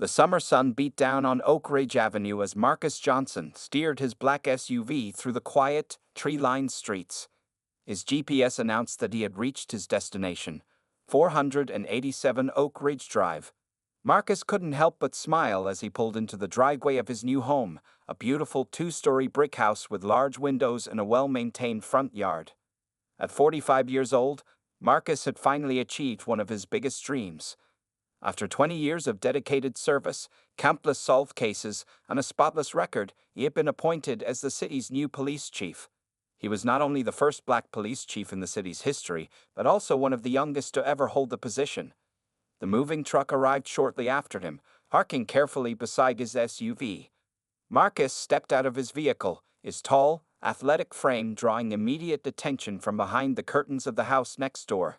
The summer sun beat down on Oak Ridge Avenue as Marcus Johnson steered his black SUV through the quiet, tree-lined streets. His GPS announced that he had reached his destination, 487 Oak Ridge Drive. Marcus couldn't help but smile as he pulled into the driveway of his new home, a beautiful two-story brick house with large windows and a well-maintained front yard. At 45 years old, Marcus had finally achieved one of his biggest dreams. After 20 years of dedicated service, countless solved cases, and a spotless record, he had been appointed as the city's new police chief. He was not only the first black police chief in the city's history, but also one of the youngest to ever hold the position. The moving truck arrived shortly after him, parking carefully beside his SUV. Marcus stepped out of his vehicle, his tall, athletic frame drawing immediate attention from behind the curtains of the house next door.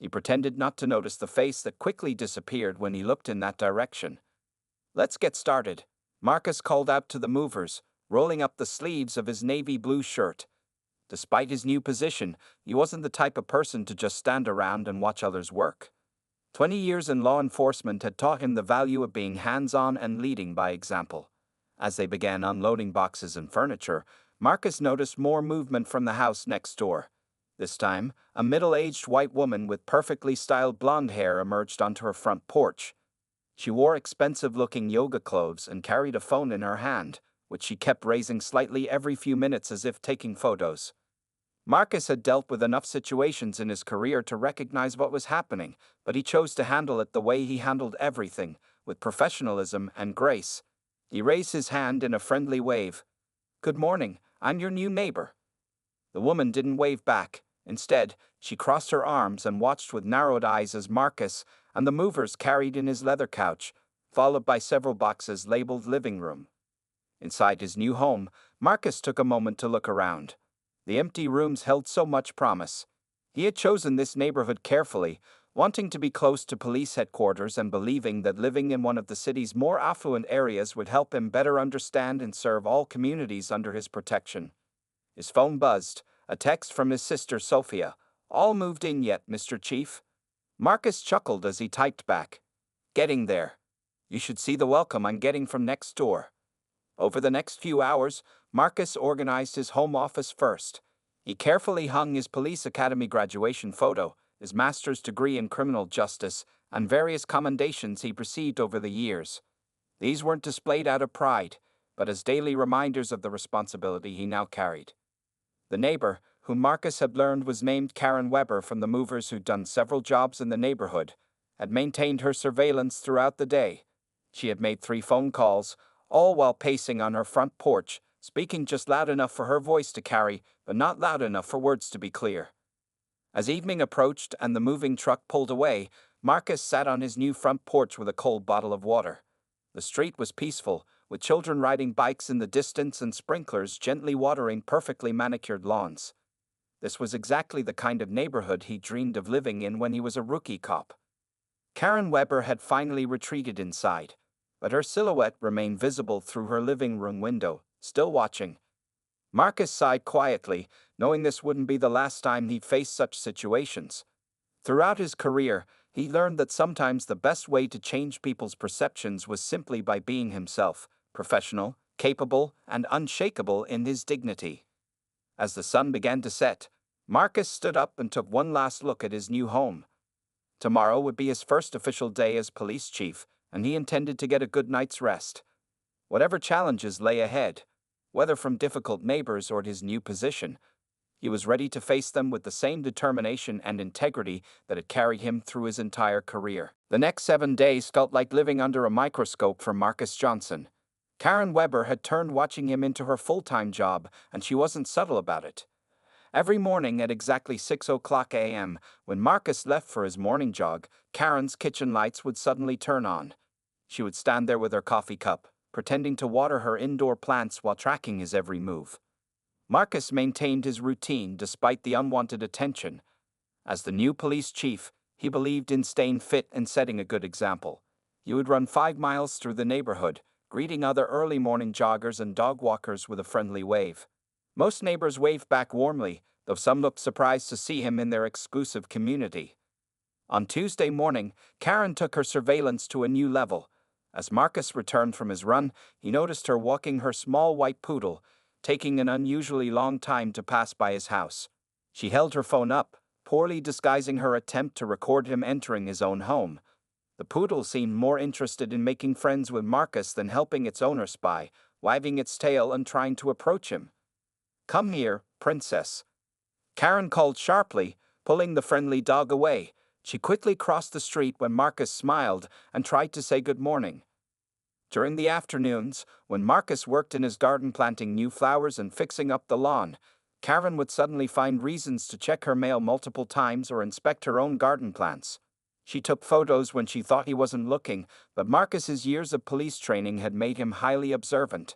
He pretended not to notice the face that quickly disappeared when he looked in that direction. "Let's get started," Marcus called out to the movers, rolling up the sleeves of his navy blue shirt. Despite his new position, he wasn't the type of person to just stand around and watch others work. 20 years in law enforcement had taught him the value of being hands-on and leading by example. As they began unloading boxes and furniture, Marcus noticed more movement from the house next door. This time, a middle-aged white woman with perfectly styled blonde hair emerged onto her front porch. She wore expensive-looking yoga clothes and carried a phone in her hand, which she kept raising slightly every few minutes as if taking photos. Marcus had dealt with enough situations in his career to recognize what was happening, but he chose to handle it the way he handled everything, with professionalism and grace. He raised his hand in a friendly wave. "Good morning, I'm your new neighbor." The woman didn't wave back. Instead, she crossed her arms and watched with narrowed eyes as Marcus and the movers carried in his leather couch, followed by several boxes labeled living room. Inside his new home, Marcus took a moment to look around. The empty rooms held so much promise. He had chosen this neighborhood carefully, wanting to be close to police headquarters and believing that living in one of the city's more affluent areas would help him better understand and serve all communities under his protection. His phone buzzed, a text from his sister Sophia. "All moved in yet, Mr. Chief?" Marcus chuckled as he typed back. "Getting there. You should see the welcome I'm getting from next door." Over the next few hours, Marcus organized his home office first. He carefully hung his police academy graduation photo, his master's degree in criminal justice, and various commendations he received over the years. These weren't displayed out of pride, but as daily reminders of the responsibility he now carried. The neighbor, whom Marcus had learned was named Karen Weber from the movers who'd done several jobs in the neighborhood, had maintained her surveillance throughout the day. She had made 3 phone calls, all while pacing on her front porch, speaking just loud enough for her voice to carry, but not loud enough for words to be clear. As evening approached and the moving truck pulled away, Marcus sat on his new front porch with a cold bottle of water. The street was peaceful, with children riding bikes in the distance and sprinklers gently watering perfectly manicured lawns. This was exactly the kind of neighborhood he dreamed of living in when he was a rookie cop. Karen Weber had finally retreated inside, but her silhouette remained visible through her living room window, still watching. Marcus sighed quietly, knowing this wouldn't be the last time he'd face such situations. Throughout his career, he learned that sometimes the best way to change people's perceptions was simply by being himself, professional, capable, and unshakable in his dignity. As the sun began to set, Marcus stood up and took one last look at his new home. Tomorrow would be his first official day as police chief, and he intended to get a good night's rest. Whatever challenges lay ahead, whether from difficult neighbors or his new position, he was ready to face them with the same determination and integrity that had carried him through his entire career. The next 7 days felt like living under a microscope for Marcus Johnson. Karen Weber had turned watching him into her full-time job, and she wasn't subtle about it. Every morning at exactly 6:00 a.m., when Marcus left for his morning jog, Karen's kitchen lights would suddenly turn on. She would stand there with her coffee cup, pretending to water her indoor plants while tracking his every move. Marcus maintained his routine despite the unwanted attention. As the new police chief, he believed in staying fit and setting a good example. He would run 5 miles through the neighborhood, greeting other early morning joggers and dog walkers with a friendly wave. Most neighbors waved back warmly, though some looked surprised to see him in their exclusive community. On Tuesday morning, Karen took her surveillance to a new level. As Marcus returned from his run, he noticed her walking her small white poodle, taking an unusually long time to pass by his house. She held her phone up, poorly disguising her attempt to record him entering his own home. The poodle seemed more interested in making friends with Marcus than helping its owner spy, wagging its tail and trying to approach him. "Come here, princess," Karen called sharply, pulling the friendly dog away. She quickly crossed the street when Marcus smiled and tried to say good morning. During the afternoons, when Marcus worked in his garden planting new flowers and fixing up the lawn, Karen would suddenly find reasons to check her mail multiple times or inspect her own garden plants. She took photos when she thought he wasn't looking, but Marcus's years of police training had made him highly observant.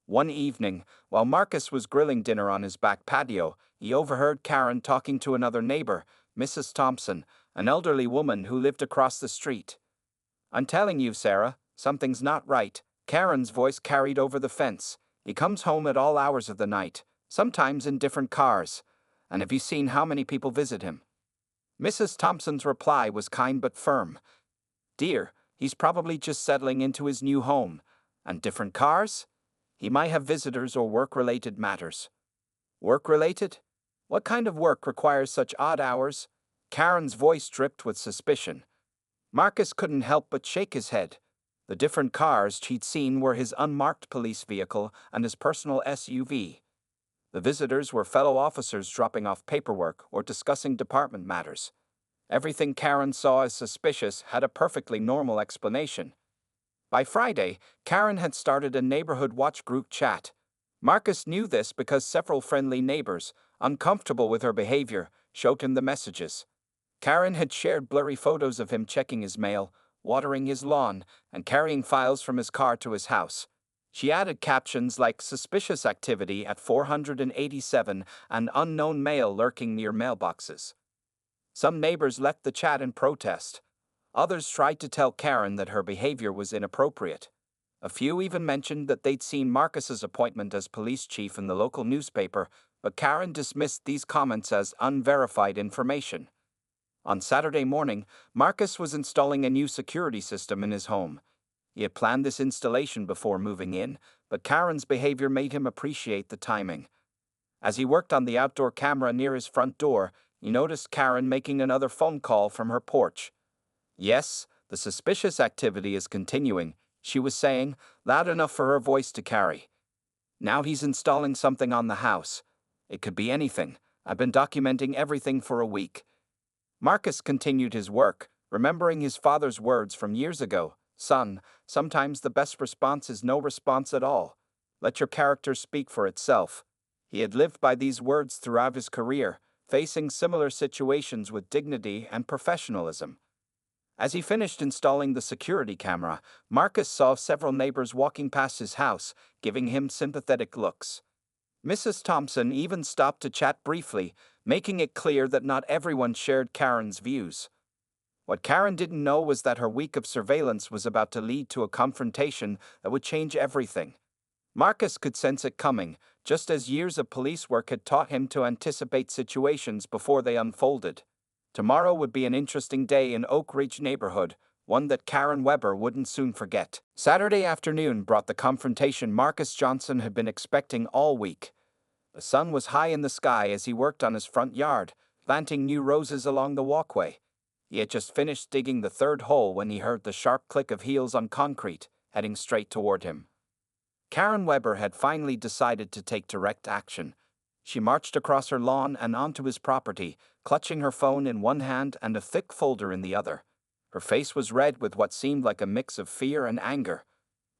One evening, while Marcus was grilling dinner on his back patio, he overheard Karen talking to another neighbor, Mrs. Thompson, an elderly woman who lived across the street. "I'm telling you, Sarah, something's not right," Karen's voice carried over the fence. "He comes home at all hours of the night, sometimes in different cars. And have you seen how many people visit him?" Mrs. Thompson's reply was kind but firm. "Dear, he's probably just settling into his new home. And different cars? He might have visitors or work-related matters." "Work-related? What kind of work requires such odd hours?" Karen's voice dripped with suspicion. Marcus couldn't help but shake his head. The different cars he'd seen were his unmarked police vehicle and his personal SUV. The visitors were fellow officers dropping off paperwork or discussing department matters. Everything Karen saw as suspicious had a perfectly normal explanation. By Friday, Karen had started a neighborhood watch group chat. Marcus knew this because several friendly neighbors, uncomfortable with her behavior, showed him the messages. Karen had shared blurry photos of him checking his mail, watering his lawn, and carrying files from his car to his house. She added captions like "suspicious activity at 487" and "unknown male lurking near mailboxes." Some neighbors left the chat in protest. Others tried to tell Karen that her behavior was inappropriate. A few even mentioned that they'd seen Marcus's appointment as police chief in the local newspaper, but Karen dismissed these comments as unverified information. On Saturday morning, Marcus was installing a new security system in his home. He had planned this installation before moving in, but Karen's behavior made him appreciate the timing. As he worked on the outdoor camera near his front door, he noticed Karen making another phone call from her porch. "Yes, the suspicious activity is continuing," she was saying, loud enough for her voice to carry. "Now he's installing something on the house. It could be anything. I've been documenting everything for a week." Marcus continued his work, remembering his father's words from years ago. "Son, sometimes the best response is no response at all. Let your character speak for itself." He had lived by these words throughout his career, facing similar situations with dignity and professionalism. As he finished installing the security camera, Marcus saw several neighbors walking past his house, giving him sympathetic looks. Mrs. Thompson even stopped to chat briefly, making it clear that not everyone shared Karen's views. What Karen didn't know was that her week of surveillance was about to lead to a confrontation that would change everything. Marcus could sense it coming, just as years of police work had taught him to anticipate situations before they unfolded. Tomorrow would be an interesting day in Oak Ridge neighborhood, one that Karen Weber wouldn't soon forget. Saturday afternoon brought the confrontation Marcus Johnson had been expecting all week. The sun was high in the sky as he worked on his front yard, planting new roses along the walkway. He had just finished digging the third hole when he heard the sharp click of heels on concrete, heading straight toward him. Karen Weber had finally decided to take direct action. She marched across her lawn and onto his property, clutching her phone in one hand and a thick folder in the other. Her face was red with what seemed like a mix of fear and anger.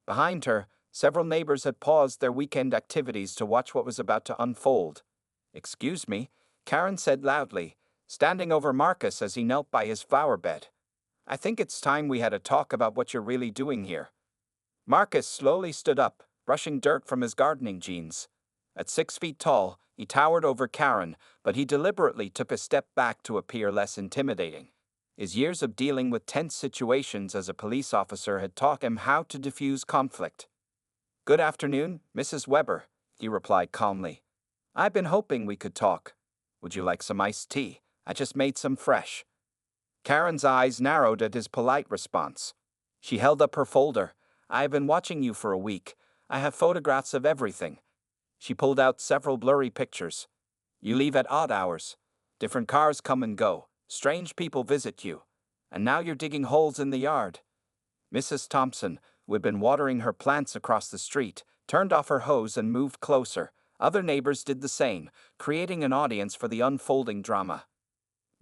Behind her, several neighbors had paused their weekend activities to watch what was about to unfold. "Excuse me," Karen said loudly, standing over Marcus as he knelt by his flower bed. "I think it's time we had a talk about what you're really doing here." Marcus slowly stood up, brushing dirt from his gardening jeans. At 6 feet tall, he towered over Karen, but he deliberately took a step back to appear less intimidating. His years of dealing with tense situations as a police officer had taught him how to diffuse conflict. "Good afternoon, Mrs. Weber," he replied calmly. "I've been hoping we could talk. Would you like some iced tea? I just made some fresh." Karen's eyes narrowed at his polite response. She held up her folder. I have been watching you for a week. I have photographs of everything. She pulled out several blurry pictures. You leave at odd hours. Different cars come and go. Strange people visit you. And now you're digging holes in the yard. Mrs. Thompson, who had been watering her plants across the street, turned off her hose and moved closer. Other neighbors did the same, creating an audience for the unfolding drama.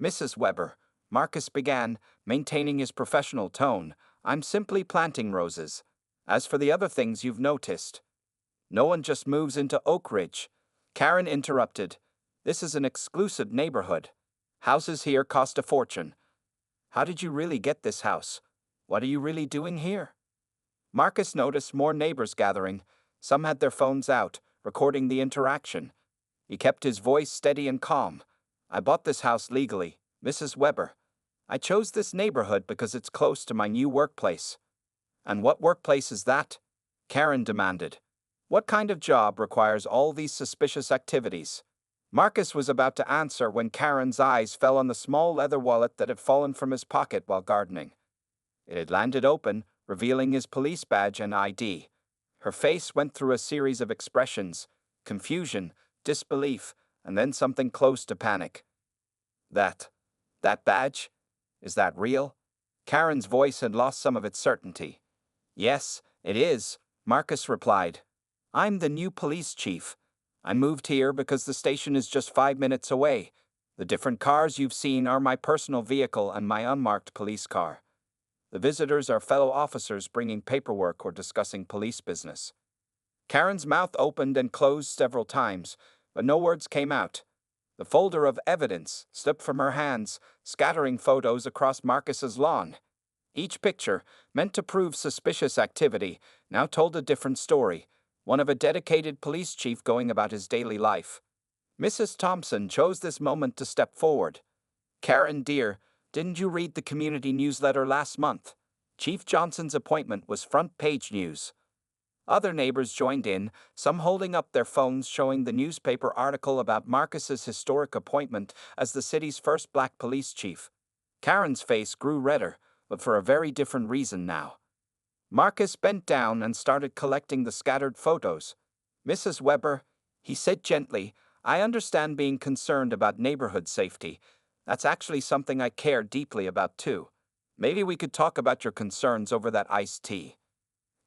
Mrs. Weber, Marcus began, maintaining his professional tone, I'm simply planting roses. As for the other things you've noticed. No one just moves into Oak Ridge. Karen interrupted. This is an exclusive neighborhood. Houses here cost a fortune. How did you really get this house? What are you really doing here? Marcus noticed more neighbors gathering. Some had their phones out, recording the interaction. He kept his voice steady and calm. I bought this house legally, Mrs. Weber. I chose this neighborhood because it's close to my new workplace. And what workplace is that? Karen demanded. What kind of job requires all these suspicious activities? Marcus was about to answer when Karen's eyes fell on the small leather wallet that had fallen from his pocket while gardening. It had landed open, revealing his police badge and ID. Her face went through a series of expressions: confusion, disbelief, and then something close to panic. That badge? Is that real? Karen's voice had lost some of its certainty. Yes, it is, Marcus replied. I'm the new police chief. I moved here because the station is just 5 minutes away. The different cars you've seen are my personal vehicle and my unmarked police car. The visitors are fellow officers bringing paperwork or discussing police business. Karen's mouth opened and closed several times, but no words came out. The folder of evidence slipped from her hands, scattering photos across Marcus's lawn. Each picture, meant to prove suspicious activity, now told a different story, one of a dedicated police chief going about his daily life. Mrs. Thompson chose this moment to step forward. Karen, dear, didn't you read the community newsletter last month? Chief Johnson's appointment was front-page news. Other neighbors joined in, some holding up their phones showing the newspaper article about Marcus's historic appointment as the city's first black police chief. Karen's face grew redder, but for a very different reason now. Marcus bent down and started collecting the scattered photos. Mrs. Weber, he said gently, I understand being concerned about neighborhood safety. That's actually something I care deeply about too. Maybe we could talk about your concerns over that iced tea.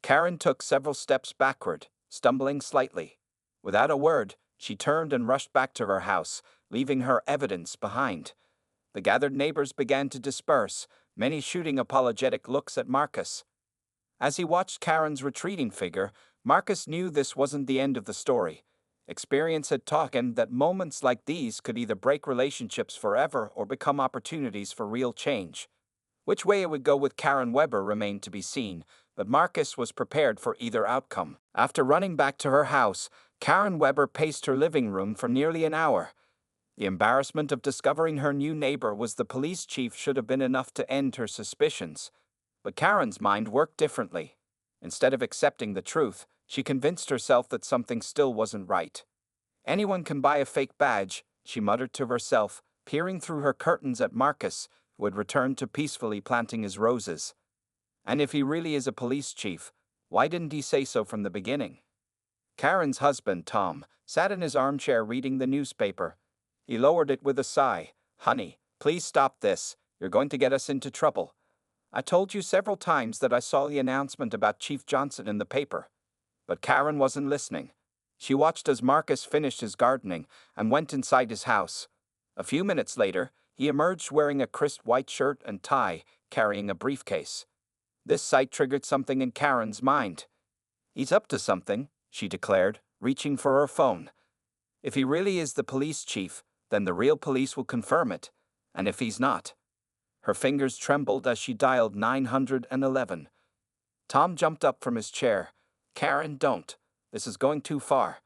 Karen took several steps backward, stumbling slightly. Without a word, she turned and rushed back to her house, leaving her evidence behind. The gathered neighbors began to disperse, many shooting apologetic looks at Marcus. As he watched Karen's retreating figure, Marcus knew this wasn't the end of the story. Experience had taught him that moments like these could either break relationships forever or become opportunities for real change. Which way it would go with Karen Weber remained to be seen, but Marcus was prepared for either outcome. After running back to her house, Karen Weber paced her living room for nearly an hour. The embarrassment of discovering her new neighbor was the police chief should have been enough to end her suspicions. But Karen's mind worked differently. Instead of accepting the truth, she convinced herself that something still wasn't right. Anyone can buy a fake badge, she muttered to herself, peering through her curtains at Marcus, who had returned to peacefully planting his roses. And if he really is a police chief, why didn't he say so from the beginning? Karen's husband, Tom, sat in his armchair reading the newspaper. He lowered it with a sigh. Honey, please stop this. You're going to get us into trouble. I told you several times that I saw the announcement about Chief Johnson in the paper. But Karen wasn't listening. She watched as Marcus finished his gardening and went inside his house. A few minutes later, he emerged wearing a crisp white shirt and tie, carrying a briefcase. This sight triggered something in Karen's mind. He's up to something, she declared, reaching for her phone. If he really is the police chief, then the real police will confirm it. And if he's not? Her fingers trembled as she dialed 911. Tom jumped up from his chair. Karen, don't. This is going too far.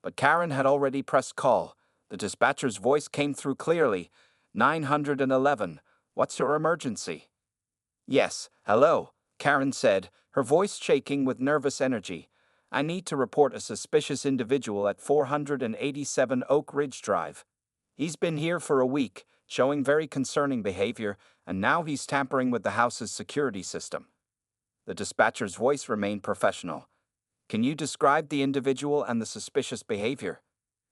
But Karen had already pressed call. The dispatcher's voice came through clearly. 911. What's your emergency? Yes, hello, Karen said, her voice shaking with nervous energy. I need to report a suspicious individual at 487 Oak Ridge Drive. He's been here for a week, showing very concerning behavior, and now he's tampering with the house's security system. The dispatcher's voice remained professional. Can you describe the individual and the suspicious behavior?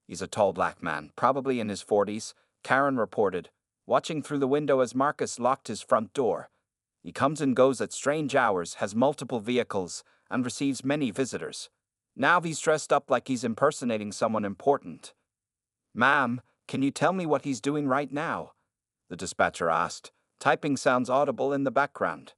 He's a tall black man, probably in his 40s, Karen reported, watching through the window as Marcus locked his front door. He comes and goes at strange hours, has multiple vehicles, and receives many visitors. Now he's dressed up like he's impersonating someone important. Ma'am, can you tell me what he's doing right now? The dispatcher asked, typing sounds audible in the background.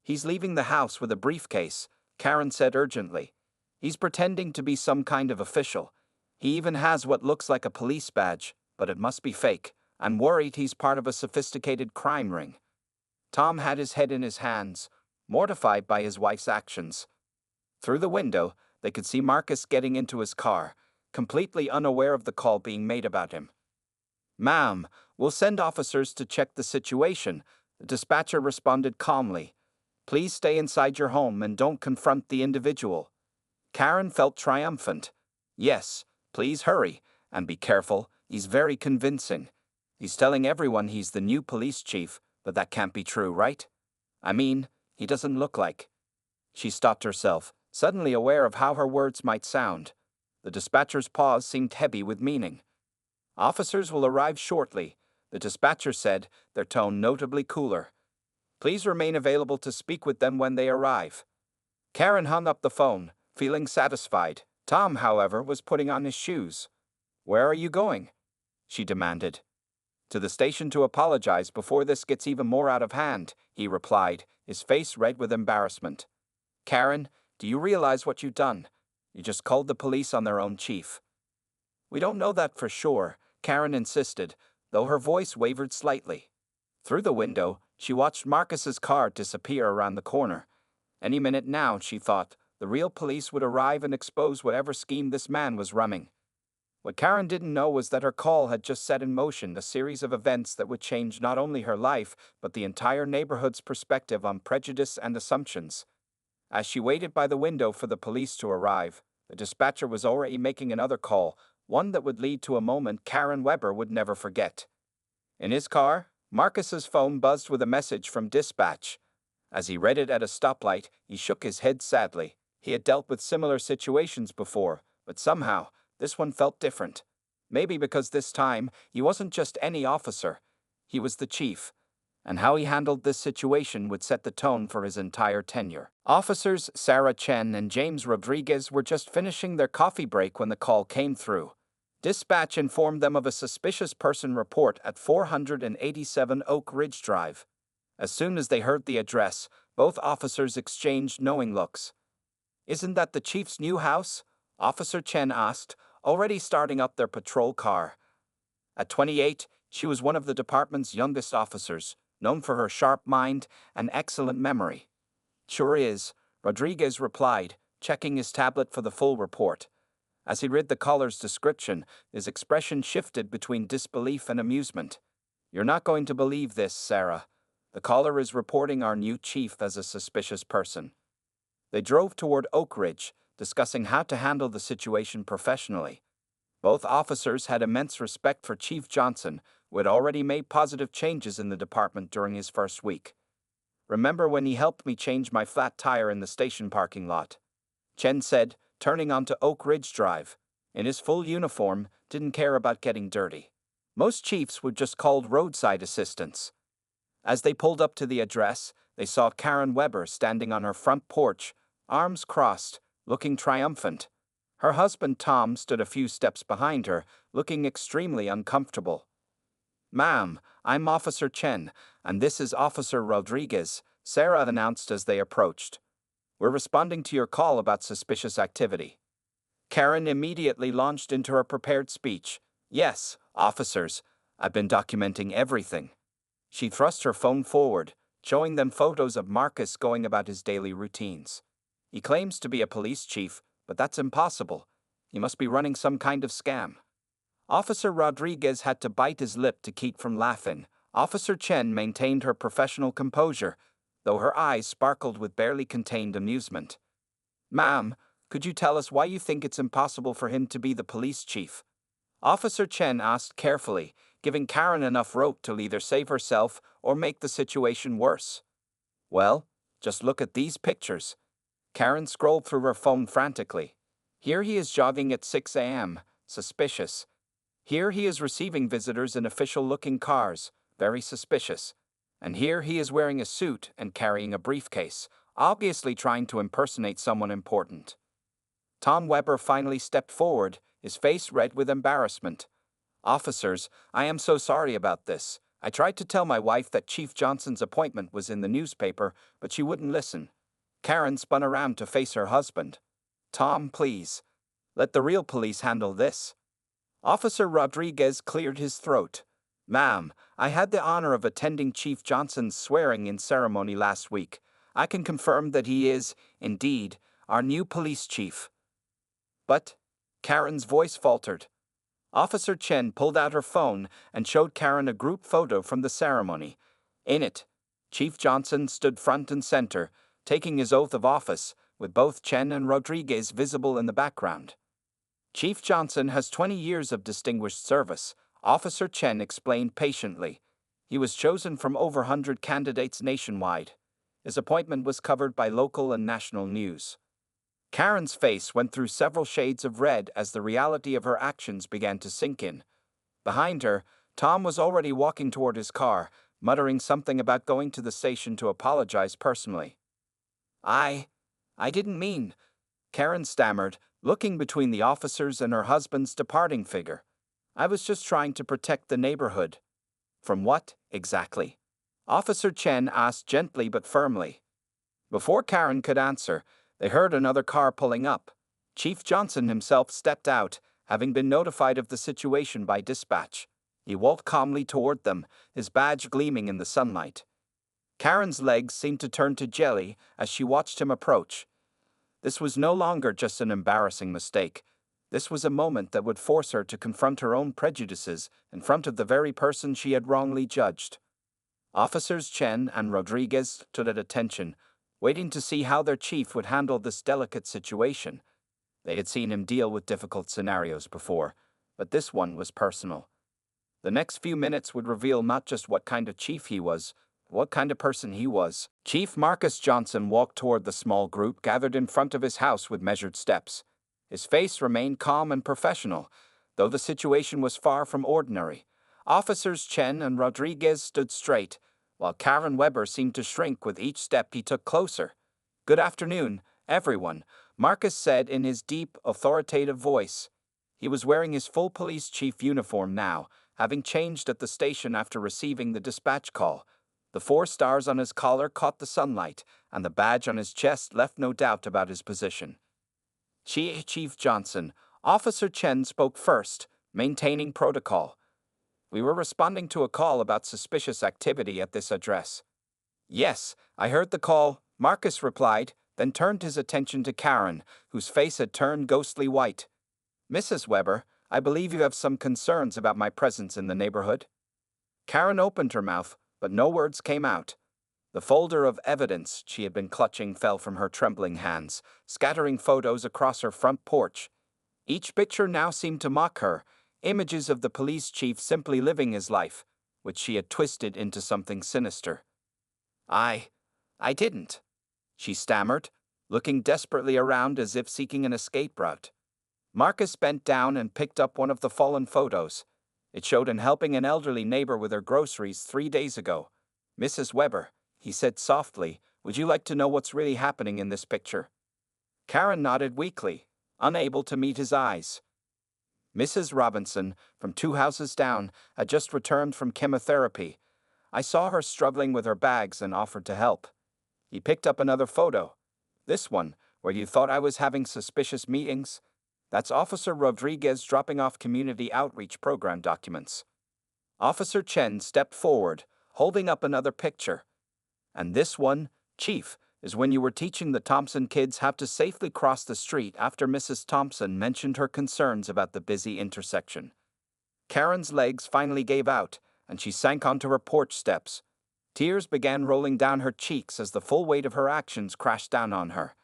He's leaving the house with a briefcase, Karen said urgently. He's pretending to be some kind of official. He even has what looks like a police badge, but it must be fake. I'm worried he's part of a sophisticated crime ring. Tom had his head in his hands, mortified by his wife's actions. Through the window, they could see Marcus getting into his car, completely unaware of the call being made about him. Ma'am, we'll send officers to check the situation, the dispatcher responded calmly. Please stay inside your home and don't confront the individual. Karen felt triumphant. Yes, please hurry, and be careful, he's very convincing. He's telling everyone he's the new police chief, but that can't be true, right? I mean, he doesn't look like. She stopped herself, suddenly aware of how her words might sound. The dispatcher's pause seemed heavy with meaning. Officers will arrive shortly, the dispatcher said, their tone notably cooler. Please remain available to speak with them when they arrive. Karen hung up the phone, feeling satisfied. Tom, however, was putting on his shoes. Where are you going? She demanded. To the station to apologize before this gets even more out of hand, he replied, his face red with embarrassment. Karen, do you realize what you've done? You just called the police on their own chief. We don't know that for sure, Karen insisted, though her voice wavered slightly. Through the window, she watched Marcus's car disappear around the corner. Any minute now, she thought, the real police would arrive and expose whatever scheme this man was running. What Karen didn't know was that her call had just set in motion a series of events that would change not only her life, but the entire neighborhood's perspective on prejudice and assumptions. As she waited by the window for the police to arrive, the dispatcher was already making another call, one that would lead to a moment Karen Weber would never forget. In his car, Marcus's phone buzzed with a message from dispatch. As he read it at a stoplight, he shook his head sadly. He had dealt with similar situations before, but somehow, this one felt different. Maybe because this time, he wasn't just any officer. He was the chief. And how he handled this situation would set the tone for his entire tenure. Officers Sarah Chen and James Rodriguez were just finishing their coffee break when the call came through. Dispatch informed them of a suspicious person report at 487 Oak Ridge Drive. As soon as they heard the address, both officers exchanged knowing looks. Isn't that the chief's new house? Officer Chen asked, already starting up their patrol car. At 28, she was one of the department's youngest officers, known for her sharp mind and excellent memory. Sure is, Rodriguez replied, checking his tablet for the full report. As he read the caller's description, his expression shifted between disbelief and amusement. You're not going to believe this, Sarah. The caller is reporting our new chief as a suspicious person. They drove toward Oak Ridge, discussing how to handle the situation professionally. Both officers had immense respect for Chief Johnson, who had already made positive changes in the department during his first week. Remember when he helped me change my flat tire in the station parking lot? Chen said, turning onto Oak Ridge Drive. In his full uniform, didn't care about getting dirty. Most chiefs were just called roadside assistants. As they pulled up to the address, they saw Karen Weber standing on her front porch, arms crossed, looking triumphant. Her husband Tom stood a few steps behind her, looking extremely uncomfortable. Ma'am, I'm Officer Chen, and this is Officer Rodriguez, Sarah announced as they approached. We're responding to your call about suspicious activity. Karen immediately launched into her prepared speech. Yes, officers, I've been documenting everything. She thrust her phone forward, showing them photos of Marcus going about his daily routines. He claims to be a police chief, but that's impossible. He must be running some kind of scam. Officer Rodriguez had to bite his lip to keep from laughing. Officer Chen maintained her professional composure, though her eyes sparkled with barely contained amusement. Ma'am, could you tell us why you think it's impossible for him to be the police chief? Officer Chen asked carefully, giving Karen enough rope to either save herself or make the situation worse. Well, Just look at these pictures. Karen scrolled through her phone frantically. Here he is jogging at 6 a.m. Suspicious. Here he is receiving visitors in official-looking cars. Very suspicious. And here he is wearing a suit and carrying a briefcase, obviously trying to impersonate someone important. Tom Weber finally stepped forward, his face red with embarrassment. "Officers, I am so sorry about this. I tried to tell my wife that Chief Johnson's appointment was in the newspaper, but she wouldn't listen." Karen spun around to face her husband. "Tom, please. Let the real police handle this." Officer Rodriguez cleared his throat. "Ma'am, I had the honor of attending Chief Johnson's swearing-in ceremony last week. I can confirm that he is, indeed, our new police chief." "But," Karen's voice faltered. Officer Chen pulled out her phone and showed Karen a group photo from the ceremony. In it, Chief Johnson stood front and center, taking his oath of office, with both Chen and Rodriguez visible in the background. "Chief Johnson has 20 years of distinguished service," Officer Chen explained patiently. "He was chosen from over 100 candidates nationwide. His appointment was covered by local and national news." Karen's face went through several shades of red as the reality of her actions began to sink in. Behind her, Tom was already walking toward his car, muttering something about going to the station to apologize personally. I didn't mean," Karen stammered, looking between the officers and her husband's departing figure. "I was just trying to protect the neighborhood." "From what, exactly?" Officer Chen asked gently but firmly. Before Karen could answer, they heard another car pulling up. Chief Johnson himself stepped out, having been notified of the situation by dispatch. He walked calmly toward them, his badge gleaming in the sunlight. Karen's legs seemed to turn to jelly as she watched him approach. This was no longer just an embarrassing mistake. This was a moment that would force her to confront her own prejudices in front of the very person she had wrongly judged. Officers Chen and Rodriguez stood at attention, waiting to see how their chief would handle this delicate situation. They had seen him deal with difficult scenarios before, but this one was personal. The next few minutes would reveal not just what kind of chief he was, but what kind of person he was. Chief Marcus Johnson walked toward the small group gathered in front of his house with measured steps. His face remained calm and professional, though the situation was far from ordinary. Officers Chen and Rodriguez stood straight, while Karen Weber seemed to shrink with each step he took closer. "Good afternoon, everyone," Marcus said in his deep, authoritative voice. He was wearing his full police chief uniform now, having changed at the station after receiving the dispatch call. The 4 stars on his collar caught the sunlight, and the badge on his chest left no doubt about his position. "Chief Johnson," Officer Chen spoke first, maintaining protocol. "We were responding to a call about suspicious activity at this address." "Yes, I heard the call," Marcus replied, then turned his attention to Karen, whose face had turned ghostly white. "Mrs. Weber, I believe you have some concerns about my presence in the neighborhood." Karen opened her mouth, but no words came out. The folder of evidence she had been clutching fell from her trembling hands, scattering photos across her front porch. Each picture now seemed to mock her, images of the police chief simply living his life, which she had twisted into something sinister. I didn't," she stammered, looking desperately around as if seeking an escape route. Marcus bent down and picked up one of the fallen photos. It showed him helping an elderly neighbor with her groceries 3 days ago. "Mrs. Weber," he said softly, "would you like to know what's really happening in this picture?" Karen nodded weakly, unable to meet his eyes. "Mrs. Robinson, from 2 houses down, had just returned from chemotherapy. I saw her struggling with her bags and offered to help." He picked up another photo. "This one, where you thought I was having suspicious meetings? That's Officer Rodriguez dropping off community outreach program documents." Officer Chen stepped forward, holding up another picture. "And this one, Chief, is when you were teaching the Thompson kids how to safely cross the street after Mrs. Thompson mentioned her concerns about the busy intersection." Karen's legs finally gave out, and she sank onto her porch steps. Tears began rolling down her cheeks as the full weight of her actions crashed down on her.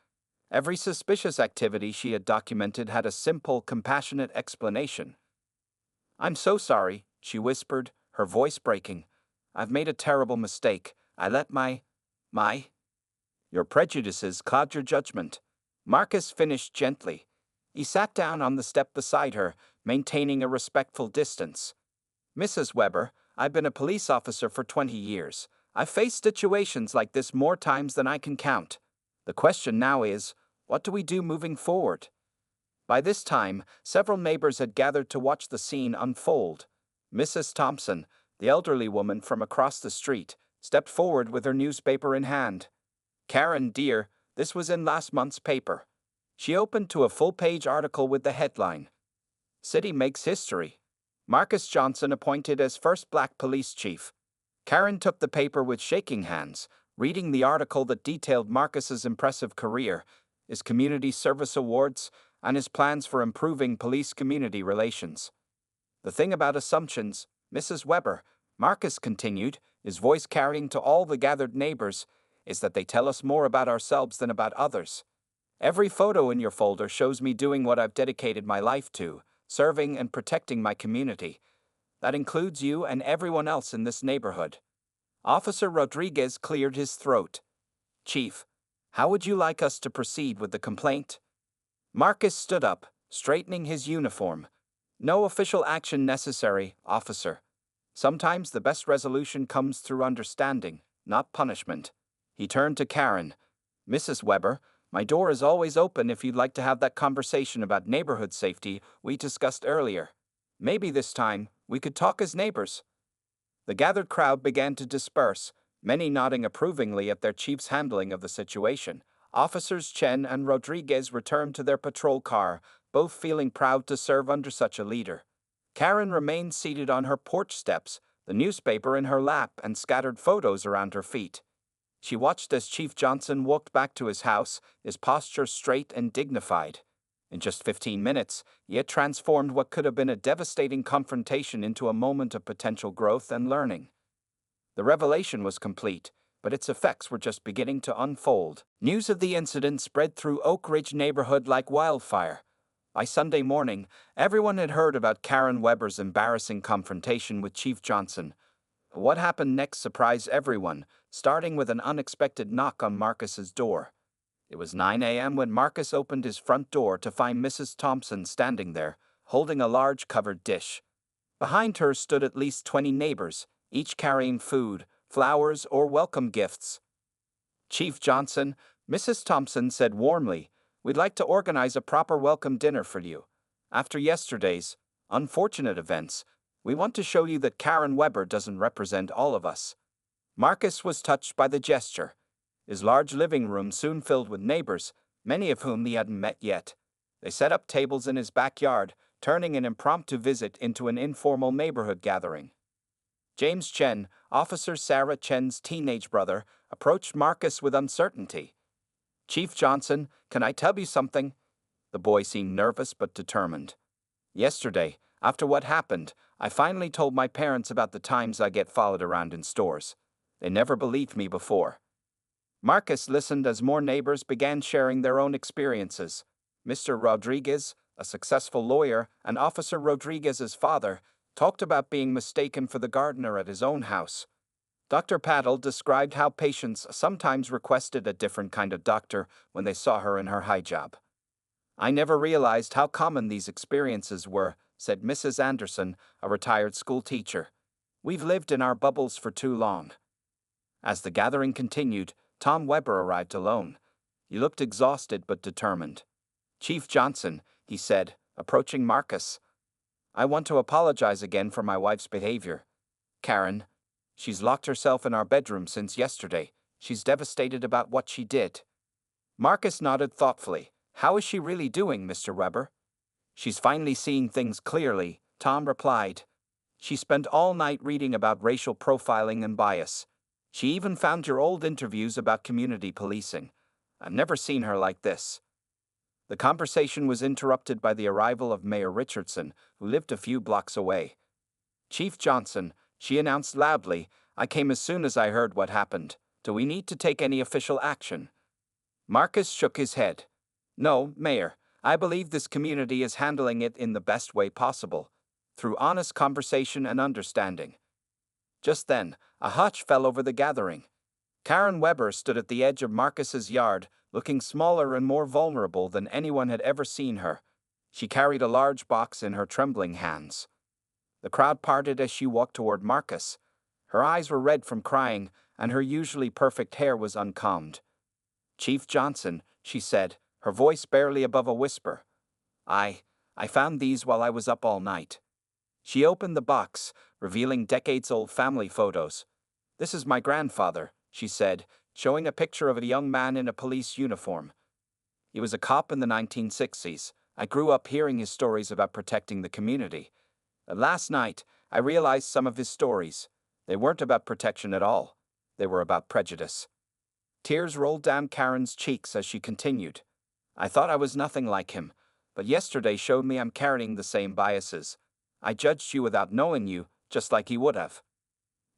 Every suspicious activity she had documented had a simple, compassionate explanation. "I'm so sorry," she whispered, her voice breaking. "I've made a terrible mistake. I let my Your prejudices cloud your judgment. Marcus finished gently. He sat down on the step beside her, maintaining a respectful distance. Mrs. Weber, I've been a police officer for 20 years. I've faced situations like this more times than I can count. The question now is, what do we do moving forward? By this time, several neighbors had gathered to watch the scene unfold. Mrs. Thompson, the elderly woman from across the street, stepped forward with her newspaper in hand. Karen, dear, this was in last month's paper. She opened to a full-page article with the headline, City Makes History. Marcus Johnson appointed as first black police chief. Karen took the paper with shaking hands, reading the article that detailed Marcus's impressive career, his community service awards, and his plans for improving police-community relations. The thing about assumptions, Mrs. Weber, Marcus continued, his voice carrying to all the gathered neighbors, is that they tell us more about ourselves than about others. Every photo in your folder shows me doing what I've dedicated my life to, serving and protecting my community. That includes you and everyone else in this neighborhood. Officer Rodriguez cleared his throat. Chief, how would you like us to proceed with the complaint? Marcus stood up, straightening his uniform. No official action necessary, officer. Sometimes the best resolution comes through understanding, not punishment. He turned to Karen. Mrs. Weber, my door is always open if you'd like to have that conversation about neighborhood safety we discussed earlier. Maybe this time, we could talk as neighbors. The gathered crowd began to disperse, many nodding approvingly at their chief's handling of the situation. Officers Chen and Rodriguez returned to their patrol car, both feeling proud to serve under such a leader. Karen remained seated on her porch steps, the newspaper in her lap and scattered photos around her feet. She watched as Chief Johnson walked back to his house, his posture straight and dignified. In just 15 minutes, he had transformed what could have been a devastating confrontation into a moment of potential growth and learning. The revelation was complete, but its effects were just beginning to unfold. News of the incident spread through Oak Ridge neighborhood like wildfire. By Sunday morning, everyone had heard about Karen Weber's embarrassing confrontation with Chief Johnson. What happened next surprised everyone, starting with an unexpected knock on Marcus's door. It was 9 a.m. when Marcus opened his front door to find Mrs. Thompson standing there, holding a large covered dish. Behind her stood at least 20 neighbors, each carrying food, flowers, or welcome gifts. Chief Johnson, Mrs. Thompson said warmly, we'd like to organize a proper welcome dinner for you. After yesterday's unfortunate events, we want to show you that Karen Weber doesn't represent all of us. Marcus was touched by the gesture. His large living room soon filled with neighbors, many of whom he hadn't met yet. They set up tables in his backyard, turning an impromptu visit into an informal neighborhood gathering. James Chen, Officer Sarah Chen's teenage brother, approached Marcus with uncertainty. Chief Johnson, can I tell you something? The boy seemed nervous but determined. Yesterday, after what happened, I finally told my parents about the times I get followed around in stores. They never believed me before. Marcus listened as more neighbors began sharing their own experiences. Mr. Rodriguez, a successful lawyer, and Officer Rodriguez's father, talked about being mistaken for the gardener at his own house. Dr. Paddle described how patients sometimes requested a different kind of doctor when they saw her in her hijab. I never realized how common these experiences were, said Mrs. Anderson, a retired school teacher. We've lived in our bubbles for too long. As the gathering continued, Tom Weber arrived alone. He looked exhausted but determined. Chief Johnson, he said, approaching Marcus. I want to apologize again for my wife's behavior. Karen, she's locked herself in our bedroom since yesterday. She's devastated about what she did. Marcus nodded thoughtfully. How is she really doing, Mr. Weber? She's finally seeing things clearly, Tom replied. She spent all night reading about racial profiling and bias. She even found your old interviews about community policing. I've never seen her like this. The conversation was interrupted by the arrival of Mayor Richardson, who lived a few blocks away. Chief Johnson, she announced loudly, I came as soon as I heard what happened. Do we need to take any official action? Marcus shook his head. No, Mayor, I believe this community is handling it in the best way possible, through honest conversation and understanding. Just then, a hush fell over the gathering. Karen Weber stood at the edge of Marcus's yard, looking smaller and more vulnerable than anyone had ever seen her. She carried a large box in her trembling hands. The crowd parted as she walked toward Marcus. Her eyes were red from crying, and her usually perfect hair was uncombed. "Chief Johnson," she said, her voice barely above a whisper. I found these while I was up all night." She opened the box, revealing decades-old family photos. "This is my grandfather," she said, showing a picture of a young man in a police uniform. "He was a cop in the 1960s. I grew up hearing his stories about protecting the community. But last night, I realized some of his stories. They weren't about protection at all. They were about prejudice." Tears rolled down Karen's cheeks as she continued. "I thought I was nothing like him, but yesterday showed me I'm carrying the same biases. I judged you without knowing you, just like he would have."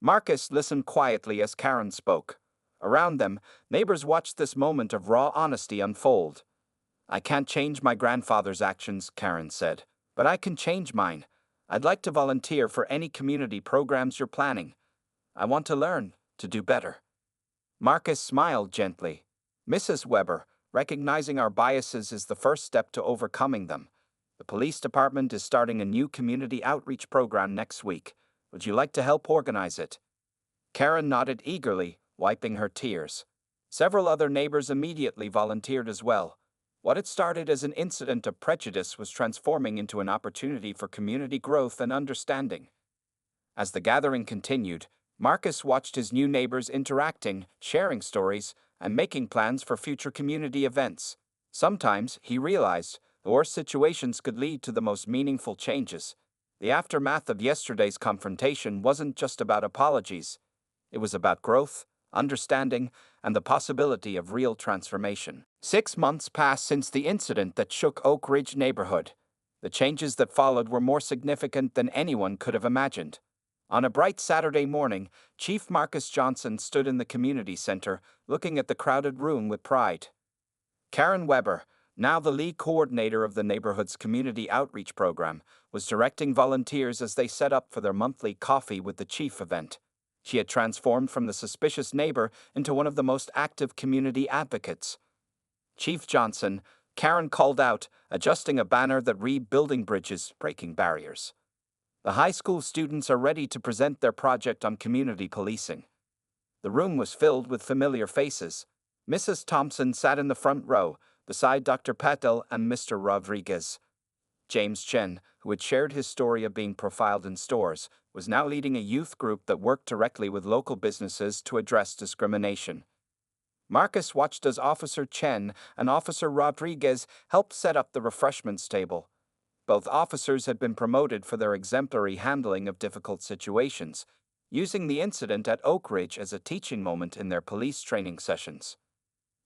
Marcus listened quietly as Karen spoke. Around them, neighbors watched this moment of raw honesty unfold. "I can't change my grandfather's actions," Karen said, "but I can change mine. I'd like to volunteer for any community programs you're planning. I want to learn, to do better." Marcus smiled gently. "Mrs. Weber, recognizing our biases is the first step to overcoming them. The police department is starting a new community outreach program next week. Would you like to help organize it?" Karen nodded eagerly, wiping her tears. Several other neighbors immediately volunteered as well. What had started as an incident of prejudice was transforming into an opportunity for community growth and understanding. As the gathering continued, Marcus watched his new neighbors interacting, sharing stories, and making plans for future community events. Sometimes, he realized, the worst situations could lead to the most meaningful changes. The aftermath of yesterday's confrontation wasn't just about apologies. It was about growth, understanding, and the possibility of real transformation. 6 months passed since the incident that shook Oak Ridge neighborhood. The changes that followed were more significant than anyone could have imagined. On a bright Saturday morning, Chief Marcus Johnson stood in the community center, looking at the crowded room with pride. Karen Weber, now the lead coordinator of the neighborhood's community outreach program, was directing volunteers as they set up for their monthly Coffee with the Chief event. She had transformed from the suspicious neighbor into one of the most active community advocates. "Chief Johnson," Karen called out, adjusting a banner that read "Building Bridges, Breaking Barriers." "The high school students are ready to present their project on community policing." The room was filled with familiar faces. Mrs. Thompson sat in the front row, beside Dr. Patel and Mr. Rodriguez. James Chen, who had shared his story of being profiled in stores, was now leading a youth group that worked directly with local businesses to address discrimination. Marcus watched as Officer Chen and Officer Rodriguez helped set up the refreshments table. Both officers had been promoted for their exemplary handling of difficult situations, using the incident at Oak Ridge as a teaching moment in their police training sessions.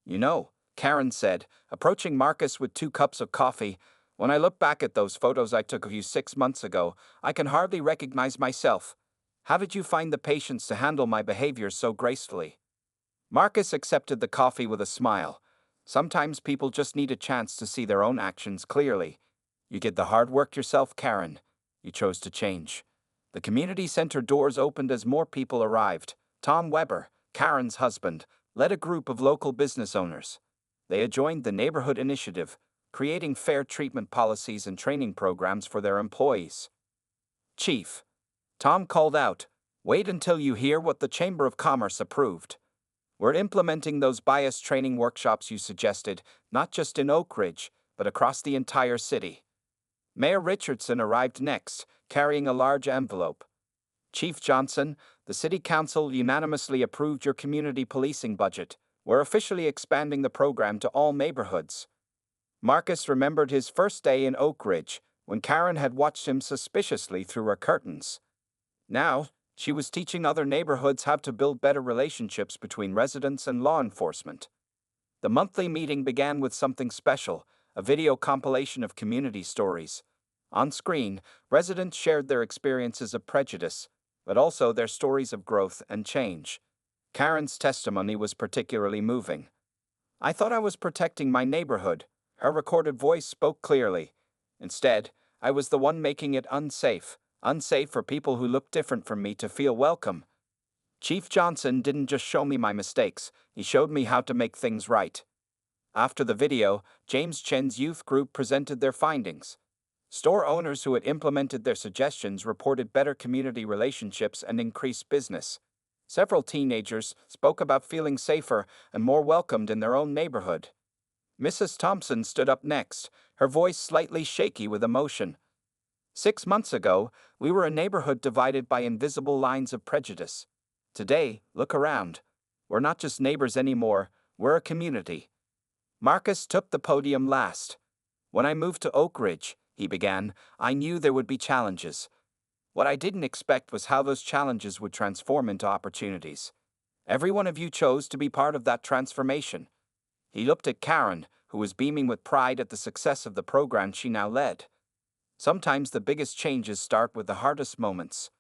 "You know," Karen said, approaching Marcus with 2 cups of coffee, "when I look back at those photos I took of you 6 months ago, I can hardly recognize myself. How did you find the patience to handle my behavior so gracefully?" Marcus accepted the coffee with a smile. "Sometimes people just need a chance to see their own actions clearly. You did the hard work yourself, Karen. You chose to change." The community center doors opened as more people arrived. Tom Weber, Karen's husband, led a group of local business owners. They had joined the neighborhood initiative, creating fair treatment policies and training programs for their employees. "Chief," Tom called out, "wait until you hear what the Chamber of Commerce approved. We're implementing those bias training workshops you suggested, not just in Oak Ridge, but across the entire city." Mayor Richardson arrived next, carrying a large envelope. "Chief Johnson, the City Council unanimously approved your community policing budget. We're officially expanding the program to all neighborhoods." Marcus remembered his first day in Oak Ridge, when Karen had watched him suspiciously through her curtains. Now, she was teaching other neighborhoods how to build better relationships between residents and law enforcement. The monthly meeting began with something special, a video compilation of community stories. On screen, residents shared their experiences of prejudice, but also their stories of growth and change. Karen's testimony was particularly moving. "I thought I was protecting my neighborhood." Her recorded voice spoke clearly. "Instead, I was the one making it unsafe for people who looked different from me to feel welcome." Chief Johnson didn't just show me my mistakes, he showed me how to make things right. After the video, James Chen's youth group presented their findings. Store owners who had implemented their suggestions reported better community relationships and increased business. Several teenagers spoke about feeling safer and more welcomed in their own neighborhood. Mrs. Thompson stood up next, her voice slightly shaky with emotion. 6 months ago, we were a neighborhood divided by invisible lines of prejudice. Today, look around. We're not just neighbors anymore, we're a community. Marcus took the podium last. When I moved to Oak Ridge, he began, I knew there would be challenges. What I didn't expect was how those challenges would transform into opportunities. Every one of you chose to be part of that transformation. He looked at Karen, who was beaming with pride at the success of the program she now led. Sometimes the biggest changes start with the hardest moments.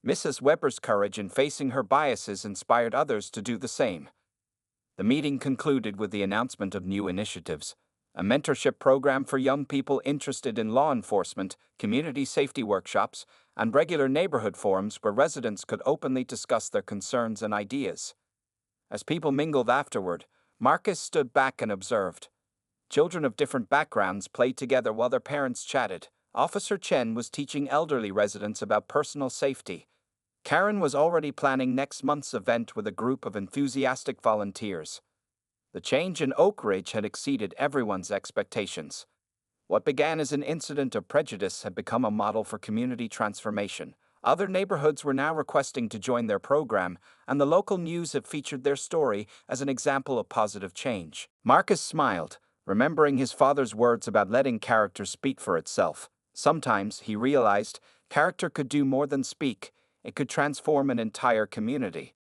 Mrs. Weber's courage in facing her biases inspired others to do the same. The meeting concluded with the announcement of new initiatives. A mentorship program for young people interested in law enforcement, community safety workshops, and regular neighborhood forums where residents could openly discuss their concerns and ideas. As people mingled afterward, Marcus stood back and observed. Children of different backgrounds played together while their parents chatted. Officer Chen was teaching elderly residents about personal safety. Karen was already planning next month's event with a group of enthusiastic volunteers. The change in Oak Ridge had exceeded everyone's expectations. What began as an incident of prejudice had become a model for community transformation. Other neighborhoods were now requesting to join their program, and the local news had featured their story as an example of positive change. Marcus smiled, remembering his father's words about letting character speak for itself. Sometimes, he realized, character could do more than speak. It could transform an entire community.